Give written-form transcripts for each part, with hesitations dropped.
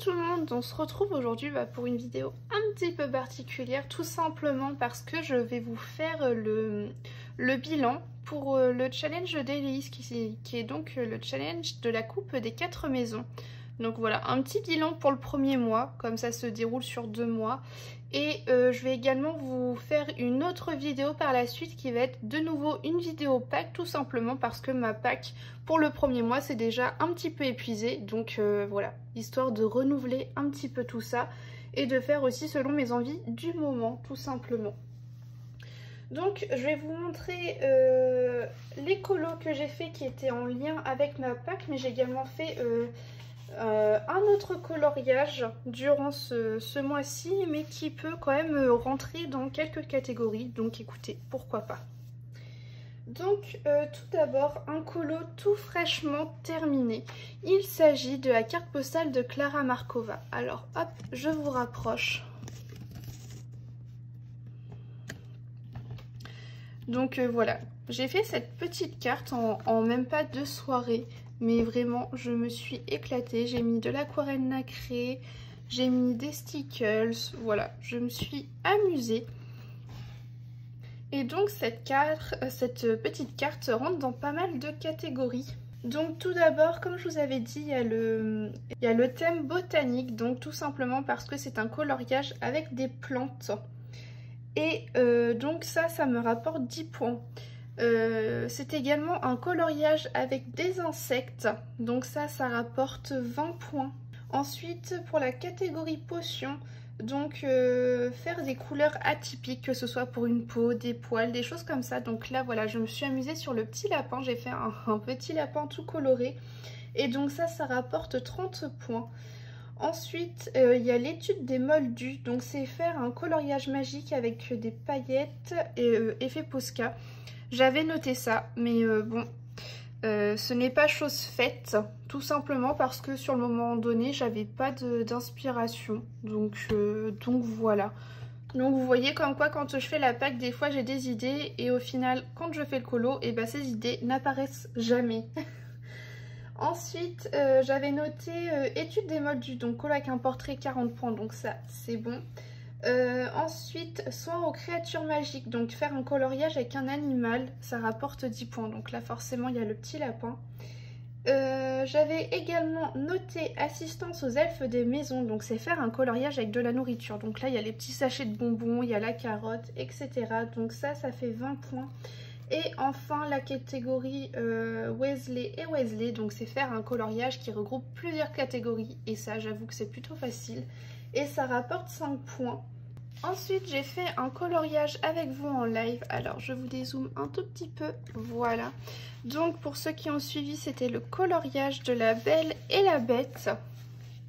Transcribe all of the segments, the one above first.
tout le monde, on se retrouve aujourd'hui pour une vidéo un petit peu particulière, tout simplement parce que je vais vous faire le bilan pour le challenge d'Héloïse qui est donc le challenge de la coupe des 4 maisons. Donc voilà, un petit bilan pour le premier mois, comme ça se déroule sur 2 mois. Et je vais également vous faire une autre vidéo par la suite qui va être de nouveau une vidéo pack, tout simplement parce que ma pack pour le premier mois c'est déjà un petit peu épuisé. Donc voilà, histoire de renouveler un petit peu tout ça et de faire aussi selon mes envies du moment, tout simplement. Donc je vais vous montrer les colos que j'ai fait qui étaient en lien avec ma pack, mais j'ai également fait un autre coloriage durant ce mois-ci, mais qui peut quand même rentrer dans quelques catégories, donc écoutez, pourquoi pas. Donc tout d'abord, un colo tout fraîchement terminé. Il s'agit de la carte postale de Klara Markova. Alors hop, je vous rapproche. Donc voilà, j'ai fait cette petite carte en même pas 2 soirées. Mais vraiment, je me suis éclatée. J'ai mis de l'aquarelle nacrée, j'ai mis des stickers. Voilà, je me suis amusée. Et donc cette petite carte rentre dans pas mal de catégories. Donc tout d'abord, comme je vous avais dit, il y a le thème botanique. Donc tout simplement parce que c'est un coloriage avec des plantes. Et donc ça me rapporte 10 points. C'est également un coloriage avec des insectes, donc ça rapporte 20 points. Ensuite, pour la catégorie potion, donc faire des couleurs atypiques, que ce soit pour une peau, des poils, des choses comme ça. Donc là voilà, je me suis amusée sur le petit lapin, j'ai fait un petit lapin tout coloré et donc ça rapporte 30 points. Ensuite, il y a l'étude des moldus, donc c'est faire un coloriage magique avec des paillettes et effet Posca. J'avais noté ça, mais bon, ce n'est pas chose faite, tout simplement parce que sur le moment donné, j'avais pas d'inspiration, donc voilà. Donc vous voyez comme quoi quand je fais la pack, des fois j'ai des idées et au final, quand je fais le colo, et ben ces idées n'apparaissent jamais. Ensuite, j'avais noté étude des moldus, donc colo avec un portrait 40 points, donc ça c'est bon. Ensuite, soin aux créatures magiques, donc faire un coloriage avec un animal, ça rapporte 10 points. Donc là forcément il y a le petit lapin. J'avais également noté assistance aux elfes des maisons, donc c'est faire un coloriage avec de la nourriture. Donc là il y a les petits sachets de bonbons, il y a la carotte, etc. Donc ça fait 20 points. Et enfin la catégorie Weasley et Weasley, donc c'est faire un coloriage qui regroupe plusieurs catégories. Et ça j'avoue que c'est plutôt facile. Et ça rapporte 5 points. Ensuite, j'ai fait un coloriage avec vous en live. Alors, je vous dézoome un tout petit peu. Voilà. Donc, pour ceux qui ont suivi, c'était le coloriage de la Belle et la Bête.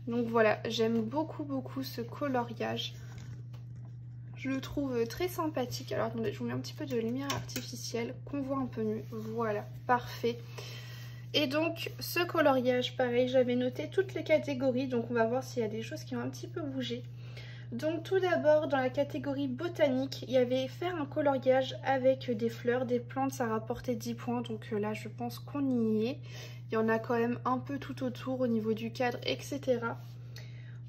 Donc voilà, j'aime beaucoup ce coloriage. Je le trouve très sympathique. Alors, attendez, je vous mets un petit peu de lumière artificielle, qu'on voit un peu mieux. Voilà, parfait. Et donc ce coloriage, pareil, j'avais noté toutes les catégories, donc on va voir s'il y a des choses qui ont un petit peu bougé. Donc tout d'abord, dans la catégorie botanique, il y avait faire un coloriage avec des fleurs, des plantes, ça rapportait 10 points, donc là je pense qu'on y est. Il y en a quand même un peu tout autour au niveau du cadre, etc.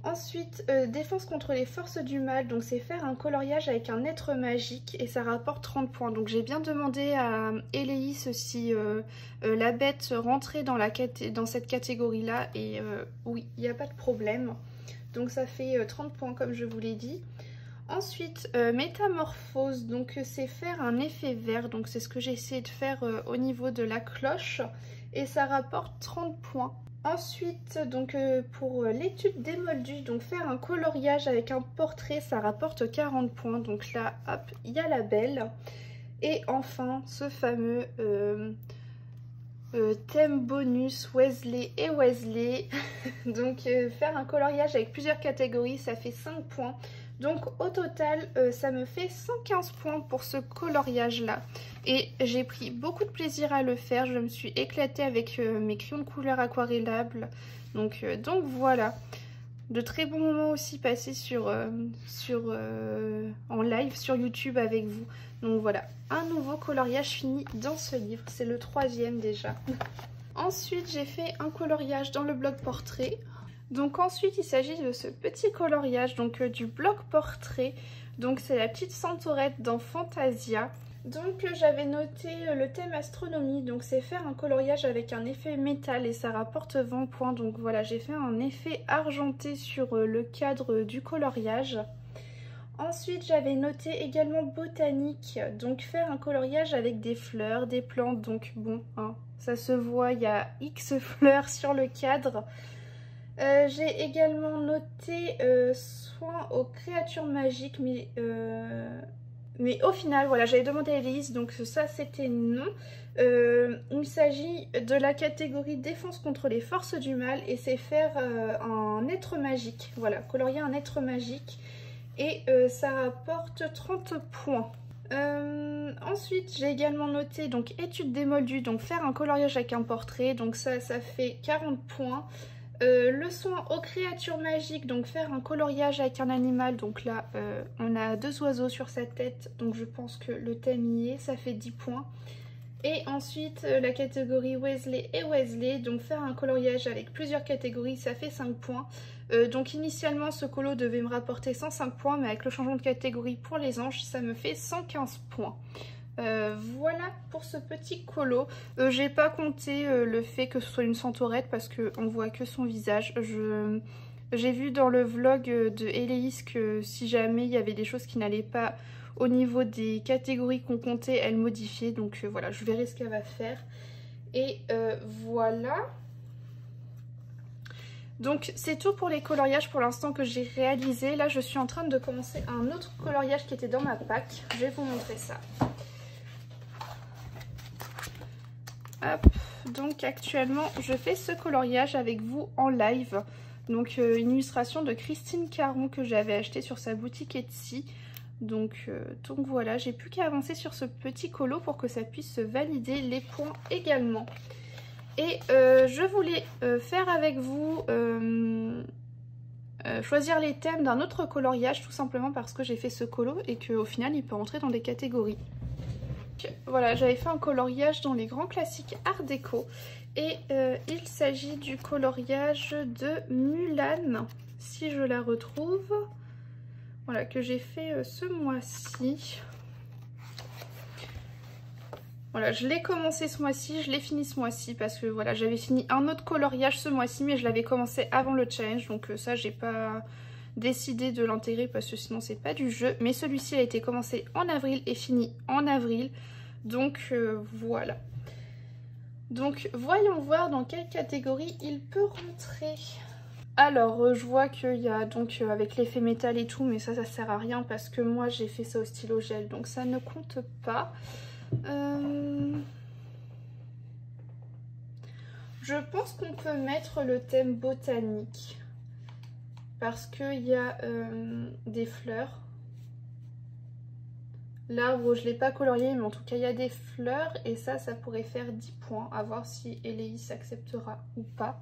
Ensuite, défense contre les forces du mal, donc c'est faire un coloriage avec un être magique et ça rapporte 30 points. Donc j'ai bien demandé à Héloïse si la bête rentrait dans cette catégorie-là et oui, il n'y a pas de problème. Donc ça fait 30 points comme je vous l'ai dit. Ensuite, métamorphose, donc c'est faire un effet vert, donc c'est ce que j'ai essayé de faire au niveau de la cloche et ça rapporte 30 points. Ensuite, donc pour l'étude des moldus, donc faire un coloriage avec un portrait, ça rapporte 40 points. Donc là, hop, il y a la Belle. Et enfin, ce fameux thème bonus Weasley et Weasley. Donc faire un coloriage avec plusieurs catégories, ça fait 5 points. Donc au total, ça me fait 115 points pour ce coloriage-là. Et j'ai pris beaucoup de plaisir à le faire. Je me suis éclatée avec mes crayons de couleur aquarellables. Donc voilà. De très bons moments aussi passés en live sur YouTube avec vous. Donc voilà, un nouveau coloriage fini dans ce livre. C'est le 3e déjà. Ensuite, j'ai fait un coloriage dans le bloc portrait. Donc ensuite il s'agit de ce petit coloriage, donc du bloc portrait. Donc c'est la petite centaurette dans Fantasia. Donc j'avais noté le thème astronomie, donc c'est faire un coloriage avec un effet métal et ça rapporte 20 points. Donc voilà, j'ai fait un effet argenté sur le cadre du coloriage. Ensuite j'avais noté également botanique, donc faire un coloriage avec des fleurs, des plantes. Donc bon, hein, ça se voit, il y a X fleurs sur le cadre. J'ai également noté soin aux créatures magiques, mais au final, voilà, j'avais demandé à Elise, donc ça c'était non. Il s'agit de la catégorie défense contre les forces du mal et c'est faire un être magique, voilà, colorier un être magique et ça rapporte 30 points. Ensuite j'ai également noté donc étude des moldus, donc faire un coloriage avec un portrait, donc ça fait 40 points. Le soin aux créatures magiques, donc faire un coloriage avec un animal, donc là on a 2 oiseaux sur sa tête, donc je pense que le thème y est, ça fait 10 points. Et ensuite la catégorie Weasley et Weasley, donc faire un coloriage avec plusieurs catégories, ça fait 5 points. Donc initialement ce colo devait me rapporter 105 points, mais avec le changement de catégorie pour les anges, ça me fait 115 points. Voilà pour ce petit colo. J'ai pas compté le fait que ce soit une centaurette parce qu'on voit que son visage. J'ai vu dans le vlog de Héléis que si jamais il y avait des choses qui n'allaient pas au niveau des catégories qu'on comptait, elle modifiait. Donc voilà, je verrai ce qu'elle va faire. Et voilà. Donc c'est tout pour les coloriages pour l'instant que j'ai réalisé. Là je suis en train de commencer un autre coloriage qui était dans ma pack. Je vais vous montrer ça. Hop, donc actuellement je fais ce coloriage avec vous en live. Donc une illustration de Christine Caron que j'avais acheté sur sa boutique Etsy. Donc voilà, j'ai plus qu'à avancer sur ce petit colo pour que ça puisse valider les points également. Et je voulais faire avec vous choisir les thèmes d'un autre coloriage tout simplement parce que j'ai fait ce colo et qu'au final il peut rentrer dans des catégories. Voilà, j'avais fait un coloriage dans les grands classiques art déco et il s'agit du coloriage de Mulan, si je la retrouve, voilà, que j'ai fait ce mois-ci. Voilà, je l'ai commencé ce mois-ci, je l'ai fini ce mois-ci parce que voilà, j'avais fini un autre coloriage ce mois-ci mais je l'avais commencé avant le challenge, donc ça j'ai pas décidé de l'intégrer parce que sinon c'est pas du jeu. Mais celui-ci a été commencé en avril et fini en avril, donc voilà. Donc voyons voir dans quelle catégorie il peut rentrer. Alors je vois qu'il y a donc avec l'effet métal et tout, mais ça sert à rien parce que moi j'ai fait ça au stylo gel, donc ça ne compte pas. Je pense qu'on peut mettre le thème botanique parce qu'il y a des fleurs. L'arbre, je ne l'ai pas colorié, mais en tout cas, il y a des fleurs et ça pourrait faire 10 points. À voir si Héléis acceptera ou pas.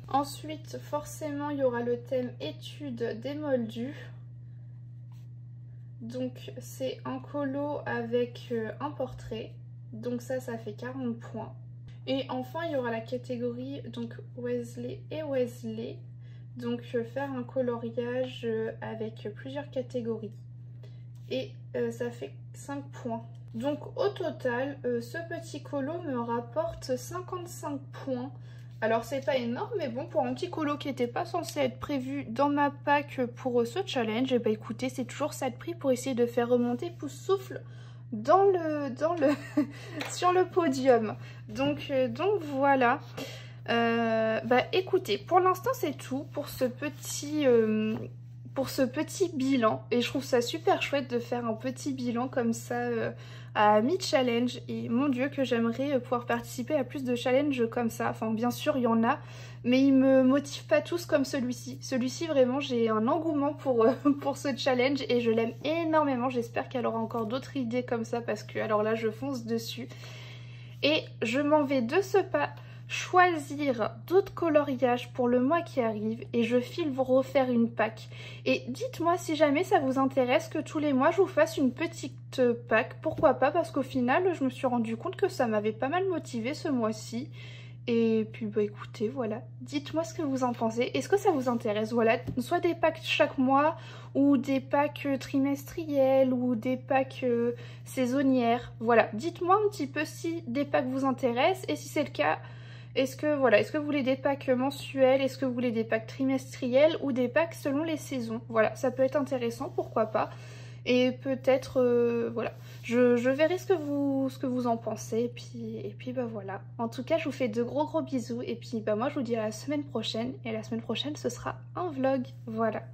Ensuite, forcément, il y aura le thème étude des moldus. Donc, c'est un colo avec un portrait. Donc ça fait 40 points. Et enfin, il y aura la catégorie donc Weasley et Weasley. Donc, faire un coloriage avec plusieurs catégories. Et ça fait 5 points. Donc, au total, ce petit colo me rapporte 55 points. Alors, c'est pas énorme, mais bon, pour un petit colo qui n'était pas censé être prévu dans ma pack pour ce challenge, et bah écoutez, c'est toujours ça de prix pour essayer de faire remonter Poussoufle sur le podium. Donc voilà. Bah écoutez, pour l'instant c'est tout pour ce petit bilan, et je trouve ça super chouette de faire un petit bilan comme ça à mi-challenge, et mon dieu que j'aimerais pouvoir participer à plus de challenges comme ça. Enfin bien sûr il y en a, mais ils me motivent pas tous comme celui-ci. Celui-ci vraiment j'ai un engouement pour ce challenge et je l'aime énormément. J'espère qu'elle aura encore d'autres idées comme ça parce que alors là je fonce dessus. Et je m'en vais de ce pas choisir d'autres coloriages pour le mois qui arrive et je file vous refaire une pack. Et dites-moi si jamais ça vous intéresse que tous les mois je vous fasse une petite pack, pourquoi pas, parce qu'au final je me suis rendu compte que ça m'avait pas mal motivé ce mois-ci Et puis bah écoutez, voilà, dites-moi ce que vous en pensez. Est-ce que ça vous intéresse? Voilà, soit des packs chaque mois, ou des packs trimestriels, ou des packs saisonnières. Voilà, dites-moi un petit peu si des packs vous intéressent, et si c'est le cas, est-ce que voilà, est-ce que vous voulez des packs mensuels, est-ce que vous voulez des packs trimestriels, ou des packs selon les saisons? Voilà, ça peut être intéressant, pourquoi pas. Et peut-être, voilà, je verrai ce que vous en pensez. Et puis bah voilà. En tout cas, je vous fais de gros bisous. Et puis bah moi, je vous dis à la semaine prochaine. Et la semaine prochaine, ce sera un vlog. Voilà.